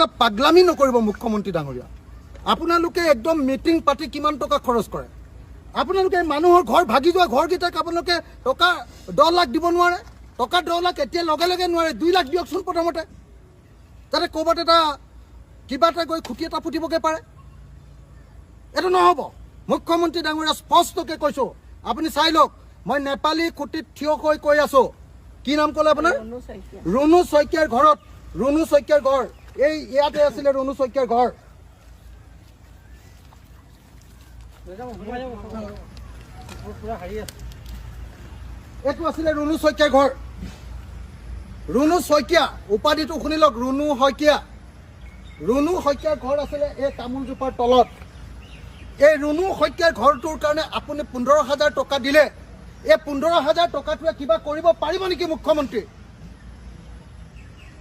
আপোনালোকে পাগলামি নকৰিব মুখ্যমন্ত্ৰী ডাঙৰীয়া। আপোনালোকে একদম মিটিং পাতি কিমান টকা খৰচ কৰে। আপোনালোকে মানুহৰ ঘৰ ভাগি যোৱা ঘৰকেইটাক আপোনালোকে টকা 10 লাখ দিব নোৱাৰে। টকা 10 লাখ এতিয়া লগে লগে নোৱাৰে, 2 লাখ দিয়কচোন প্ৰথমতে, যাতে ক'ৰবাত এটা কিবা এটা গৈ খুঁটি এটা ফুটিবগৈ পাৰে। এইটো নহ'ব। মুখ্যমন্ত্ৰী ডাঙৰীয়া স্পষ্টকৈ কৈছোঁ, আপুনি চাই লওক, মই নেপালী খুঁটিত থিয় হৈ কৈ আছোঁ। কি নাম ক'লে আপোনাৰ? ৰুণু শইকীয়াৰ ঘৰত, ৰুণু শইকীয়াৰ ঘৰ এই ইয়াতে আছিলে। ৰুণু শইকীয়াৰ ঘৰ এইটো আছিলে ৰুণু শইকীয়াৰ ঘৰ। ৰুণু শইকীয়া উপাধিটো শুনি লওক, ৰুণু শইকীয়া। ৰুণু শইকীয়াৰ ঘৰ আছিলে এই তামোলজোপাৰ তলত। এই ৰুণু শইকীয়াৰ ঘৰটোৰ কাৰণে আপুনি 15,000 টকা দিলে। এই 15,000 টকাটোৱে কিবা কৰিব পাৰিব নেকি মুখ্যমন্ত্ৰী?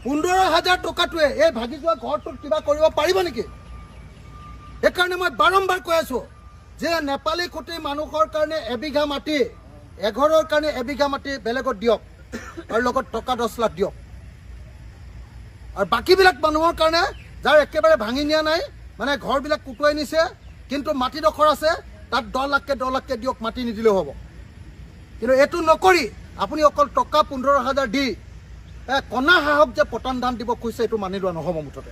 15,000 টকাটোৱে এই ভাগি যোৱা ঘৰটোত কিবা কৰিব পাৰিব নেকি? সেইকাৰণে মই বাৰম্বাৰ কৈ আছোঁ যে নেপালী খুঁটি মানুহৰ কাৰণে এবিঘা মাটি, এঘৰৰ কাৰণে এবিঘা মাটি বেলেগত দিয়ক, আৰু লগত টকা 10 লাখ দিয়ক। আৰু বাকীবিলাক মানুহৰ কাৰণে যাৰ একেবাৰে ভাঙি নিয়া নাই, মানে ঘৰবিলাক কুটুৱাই নিছে কিন্তু মাটিডোখৰ আছে, তাত 10 লাখকৈ দিয়ক, মাটি নিদিলেও হ'ব। কিন্তু এইটো নকৰি আপুনি অকল টকা 15,000 দি কণা সাহক যে পতান দান দিব খুজিছে, এইটো মানি লোৱা নহ'ব মুঠতে।